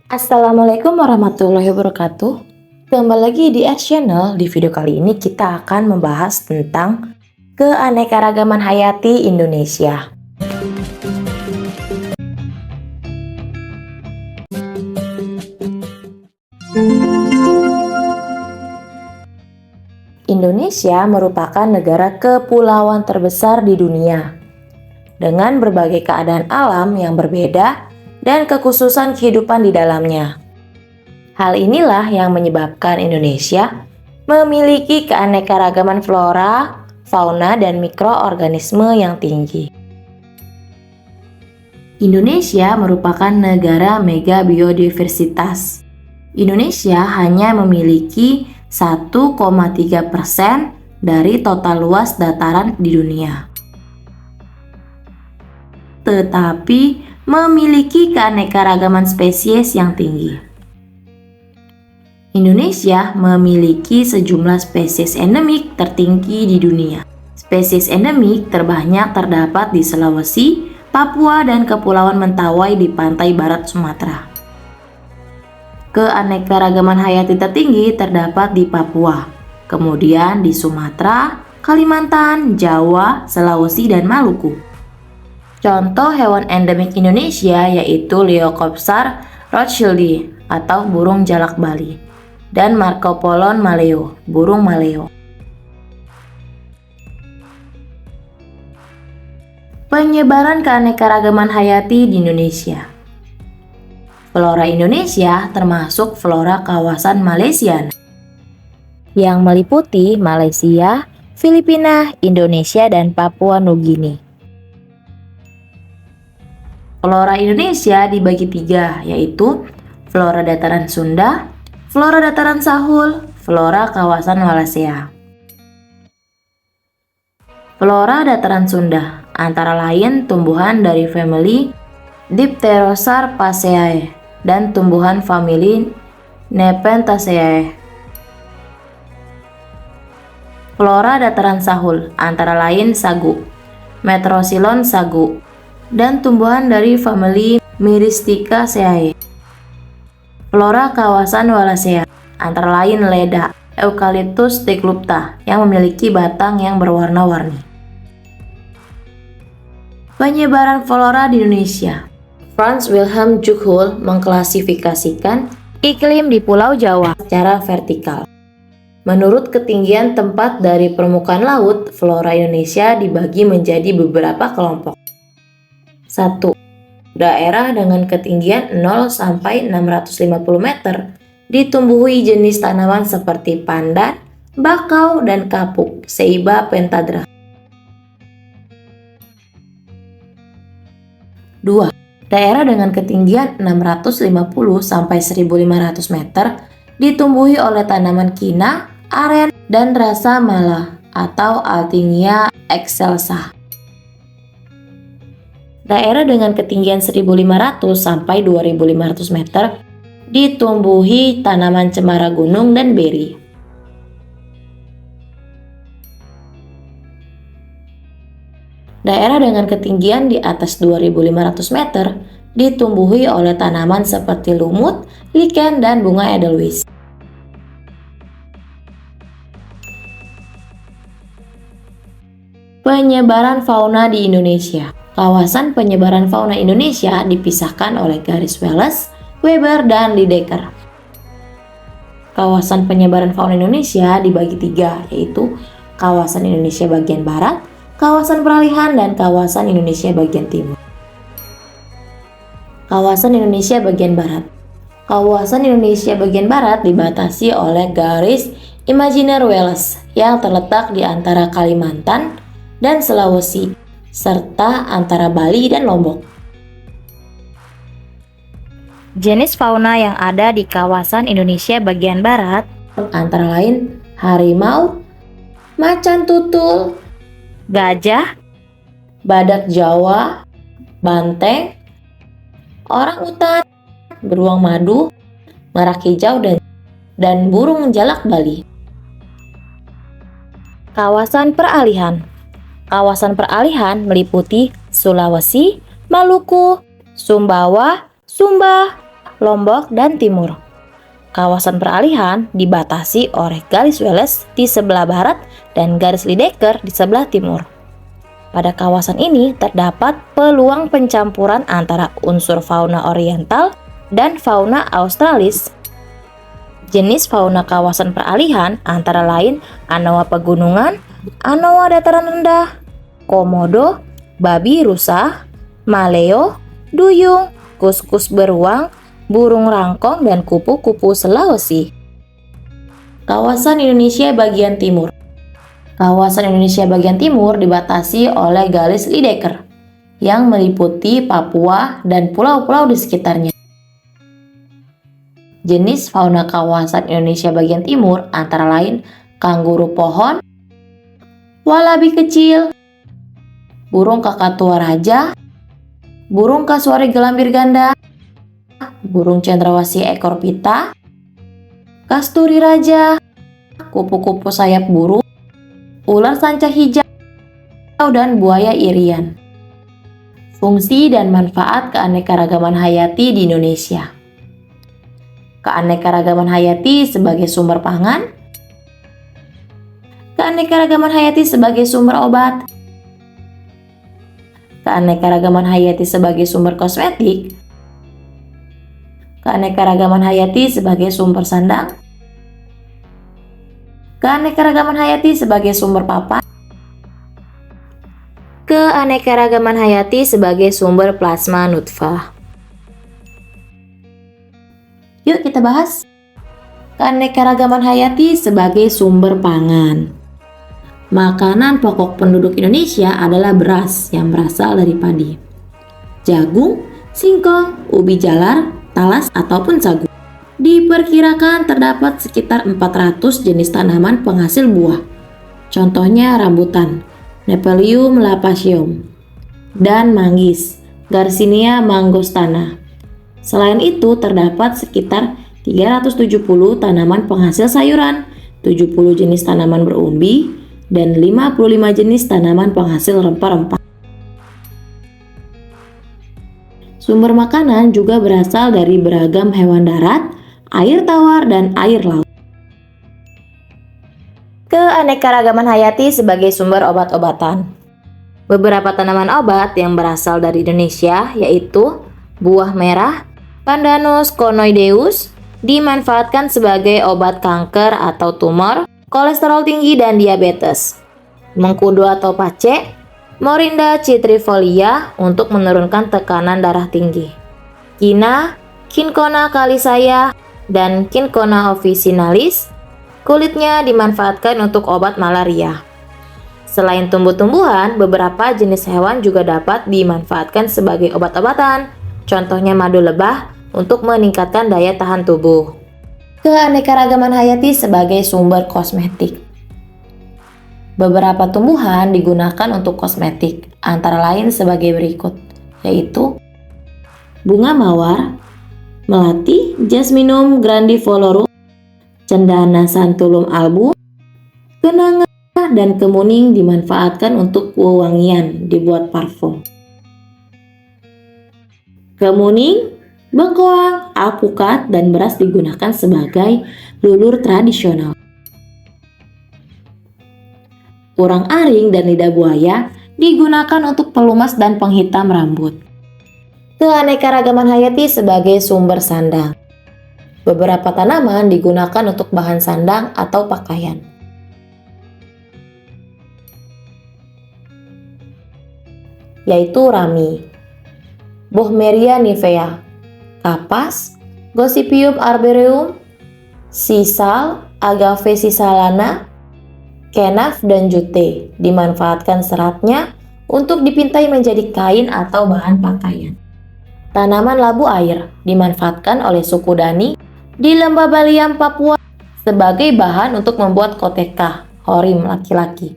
Assalamualaikum warahmatullahi wabarakatuh. Kembali lagi di Ed Channel. Di video kali ini kita akan membahas tentang keanekaragaman hayati Indonesia. Indonesia merupakan negara kepulauan terbesar di dunia, dengan berbagai keadaan alam yang berbeda dan kekhususan kehidupan di dalamnya. Hal inilah yang menyebabkan Indonesia memiliki keanekaragaman flora, fauna, dan mikroorganisme yang tinggi. Indonesia merupakan negara mega biodiversitas. Indonesia hanya memiliki 1,3% dari total luas dataran di dunia, tetapi memiliki keanekaragaman spesies yang tinggi. Indonesia memiliki sejumlah spesies endemik tertinggi di dunia. Spesies endemik terbanyak terdapat di Sulawesi, Papua, dan Kepulauan Mentawai di pantai barat Sumatera. Keanekaragaman hayati tertinggi terdapat di Papua, kemudian di Sumatera, Kalimantan, Jawa, Sulawesi, dan Maluku. Contoh hewan endemik Indonesia yaitu Leucopsar rothschildi atau burung jalak Bali, dan Marcopolon maleo, burung maleo. Penyebaran keanekaragaman hayati di Indonesia. Flora Indonesia termasuk flora kawasan Malaysia, yang meliputi Malaysia, Filipina, Indonesia, dan Papua Nugini. Flora Indonesia dibagi tiga, yaitu flora dataran Sunda, flora dataran Sahul, flora kawasan Wallacea. Flora dataran Sunda antara lain tumbuhan dari famili Dipterosaceae dan tumbuhan famili Nepenthaceae. Flora dataran Sahul antara lain sagu, Metrosylon sagu, dan tumbuhan dari famili Myristicaceae. Flora kawasan Wallacea antara lain leda, Eucalyptus declupta yang memiliki batang yang berwarna-warni. Penyebaran flora di Indonesia. Frans Wilhelm Juchul mengklasifikasikan iklim di Pulau Jawa secara vertikal. Menurut ketinggian tempat dari permukaan laut, flora Indonesia dibagi menjadi beberapa kelompok. 1. Daerah dengan ketinggian 0 sampai 650 meter ditumbuhi jenis tanaman seperti pandan, bakau, dan kapuk, Ceiba pentandra. 2. Daerah dengan ketinggian 650 sampai 1500 meter ditumbuhi oleh tanaman kina, aren, dan rasa mala atau Althingnia excelsa. Daerah dengan ketinggian 1500 sampai 2500 meter ditumbuhi tanaman cemara gunung dan beri. Daerah dengan ketinggian di atas 2500 meter ditumbuhi oleh tanaman seperti lumut, lichen, dan bunga edelweiss. Penyebaran fauna di Indonesia. Kawasan penyebaran fauna Indonesia dipisahkan oleh garis Wallace, Weber, dan Lydekker. Kawasan penyebaran fauna Indonesia dibagi tiga, yaitu kawasan Indonesia bagian barat, kawasan peralihan, dan kawasan Indonesia bagian timur. Kawasan Indonesia bagian barat. Kawasan Indonesia bagian barat dibatasi oleh garis Imaginer Wallace yang terletak di antara Kalimantan dan Sulawesi, serta antara Bali dan Lombok. Jenis fauna yang ada di kawasan Indonesia bagian barat antara lain harimau, macan tutul, gajah, badak Jawa, banteng, orangutan, beruang madu, merak hijau, dan burung jalak Bali. Kawasan peralihan. Kawasan peralihan meliputi Sulawesi, Maluku, Sumbawa, Sumba, Lombok, dan Timur. Kawasan peralihan dibatasi oleh garis Wallace di sebelah barat dan garis Lydekker di sebelah timur. Pada kawasan ini terdapat peluang pencampuran antara unsur fauna oriental dan fauna australis. Jenis fauna kawasan peralihan antara lain anoa pegunungan, anoa dataran rendah, komodo, babi rusa, maleo, duyung, kuskus beruang, burung rangkong, dan kupu-kupu Sulawesi. Kawasan Indonesia bagian timur. Kawasan Indonesia bagian timur dibatasi oleh garis Lydekker yang meliputi Papua dan pulau-pulau di sekitarnya. Jenis fauna kawasan Indonesia bagian timur antara lain kanguru pohon, walabi kecil, burung kakatua raja, burung kasuari gelambir ganda, burung cendrawasih ekor pita, kasturi raja, kupu-kupu sayap burung, ular sanca hijau, dan buaya irian. Fungsi dan manfaat keanekaragaman hayati di Indonesia. Keanekaragaman hayati sebagai sumber pangan, keanekaragaman hayati sebagai sumber obat, keanekaragaman hayati sebagai sumber kosmetik, keanekaragaman hayati sebagai sumber sandang, keanekaragaman hayati sebagai sumber papan, keanekaragaman hayati sebagai sumber plasma nutfah. Yuk kita bahas keanekaragaman hayati sebagai sumber pangan. Makanan pokok penduduk Indonesia adalah beras yang berasal dari padi, jagung, singkong, ubi jalar, talas, ataupun sagu. Diperkirakan terdapat sekitar 400 jenis tanaman penghasil buah. Contohnya rambutan, Nephelium lappaceum, dan manggis, Garcinia mangostana. Selain itu, terdapat sekitar 370 tanaman penghasil sayuran, 70 jenis tanaman berumbi, dan 55 jenis tanaman penghasil rempah-rempah. Sumber makanan juga berasal dari beragam hewan darat, air tawar, dan air laut. Keanekaragaman hayati sebagai sumber obat-obatan. Beberapa tanaman obat yang berasal dari Indonesia yaitu buah merah, Pandanus conoideus, dimanfaatkan sebagai obat kanker atau tumor, kolesterol tinggi, dan diabetes. Mengkudu atau pace, Morinda citrifolia, untuk menurunkan tekanan darah tinggi. Kina, Kinkona calisaya, dan Kinkona officinalis, kulitnya dimanfaatkan untuk obat malaria. Selain tumbuh-tumbuhan, beberapa jenis hewan juga dapat dimanfaatkan sebagai obat-obatan. Contohnya madu lebah untuk meningkatkan daya tahan tubuh. Keanekaragaman hayati sebagai sumber kosmetik. Beberapa tumbuhan digunakan untuk kosmetik, antara lain sebagai berikut, yaitu bunga mawar, melati, Jasminum grandiflorum, cendana Santalum album, kenanga, dan kemuning dimanfaatkan untuk wewangian, dibuat parfum. Kemuning, bengkoang, alpukat, dan beras digunakan sebagai lulur tradisional. Urang aring dan lidah buaya digunakan untuk pelumas dan penghitam rambut. Keanekaragaman hayati sebagai sumber sandang. Beberapa tanaman digunakan untuk bahan sandang atau pakaian. Yaitu rami, Bohmeria nivea, kapas, Gossypium arboreum, sisal, Agave sisalana, kenaf, dan jute. Dimanfaatkan seratnya untuk dipintai menjadi kain atau bahan pakaian. Tanaman labu air dimanfaatkan oleh suku Dani di Lembah Baliem, Papua sebagai bahan untuk membuat koteka, horim laki-laki.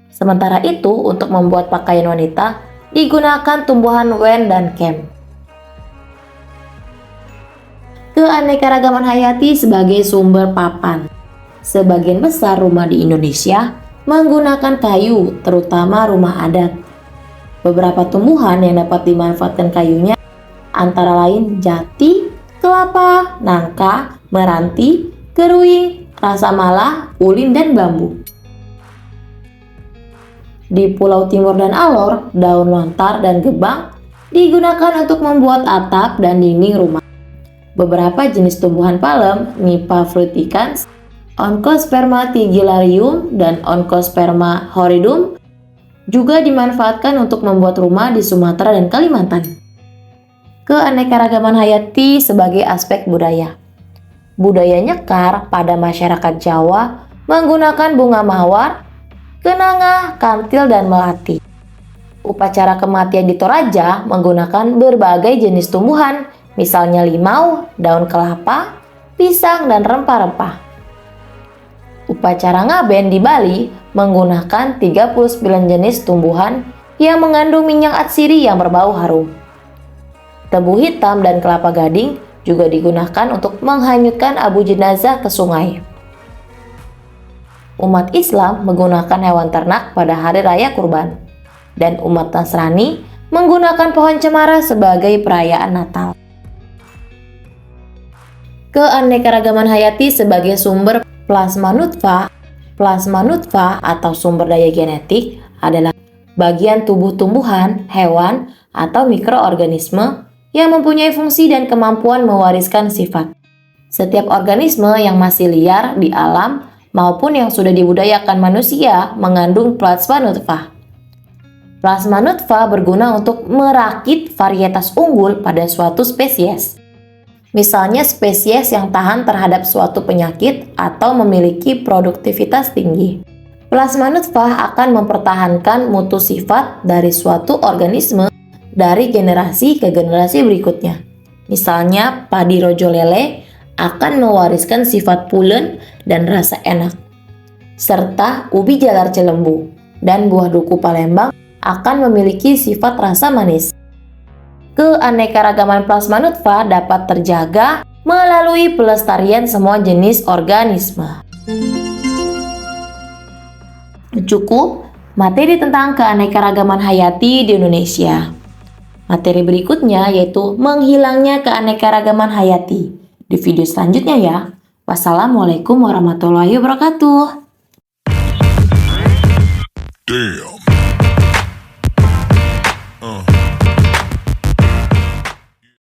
Sementara itu, untuk membuat pakaian wanita digunakan tumbuhan wen dan kem. Keanekaragaman hayati sebagai sumber papan. Sebagian besar rumah di Indonesia menggunakan kayu, terutama rumah adat. Beberapa tumbuhan yang dapat dimanfaatkan kayunya antara lain jati, kelapa, nangka, meranti, keruing, rasa malah, ulin, dan bambu. Di Pulau Timur dan Alor, daun lontar dan gebang digunakan untuk membuat atap dan dinding rumah. Beberapa jenis tumbuhan palem, Nympha fruticans, Onchosperma tigillarium, dan Onchosperma horridum juga dimanfaatkan untuk membuat rumah di Sumatera dan Kalimantan. Keanekaragaman hayati sebagai aspek budaya. Budaya nyekar pada masyarakat Jawa menggunakan bunga mawar, kenanga, kantil, dan melati. Upacara kematian di Toraja menggunakan berbagai jenis tumbuhan, misalnya limau, daun kelapa, pisang, dan rempah-rempah. Upacara ngaben di Bali menggunakan 39 jenis tumbuhan yang mengandung minyak atsiri yang berbau harum. Tebu hitam dan kelapa gading juga digunakan untuk menghanyutkan abu jenazah ke sungai. Umat Islam menggunakan hewan ternak pada hari raya kurban, dan umat Nasrani menggunakan pohon cemara sebagai perayaan Natal. Keanekaragaman hayati sebagai sumber plasma nutfah. Plasma nutfah atau sumber daya genetik adalah bagian tubuh tumbuhan, hewan, atau mikroorganisme yang mempunyai fungsi dan kemampuan mewariskan sifat. Setiap organisme yang masih liar di alam maupun yang sudah dibudayakan manusia mengandung plasma nutfah. Plasma nutfah berguna untuk merakit varietas unggul pada suatu spesies. Misalnya spesies yang tahan terhadap suatu penyakit atau memiliki produktivitas tinggi. Plasma nutfah akan mempertahankan mutu sifat dari suatu organisme dari generasi ke generasi berikutnya. Misalnya, padi rojo lele akan mewariskan sifat pulen dan rasa enak. Serta ubi jalar celembu dan buah duku Palembang akan memiliki sifat rasa manis. Keanekaragaman plasma nutfah dapat terjaga melalui pelestarian semua jenis organisme. Cukup materi tentang keanekaragaman hayati di Indonesia. Materi berikutnya yaitu menghilangnya keanekaragaman hayati. Di video selanjutnya ya. Wassalamualaikum warahmatullahi wabarakatuh. Damn.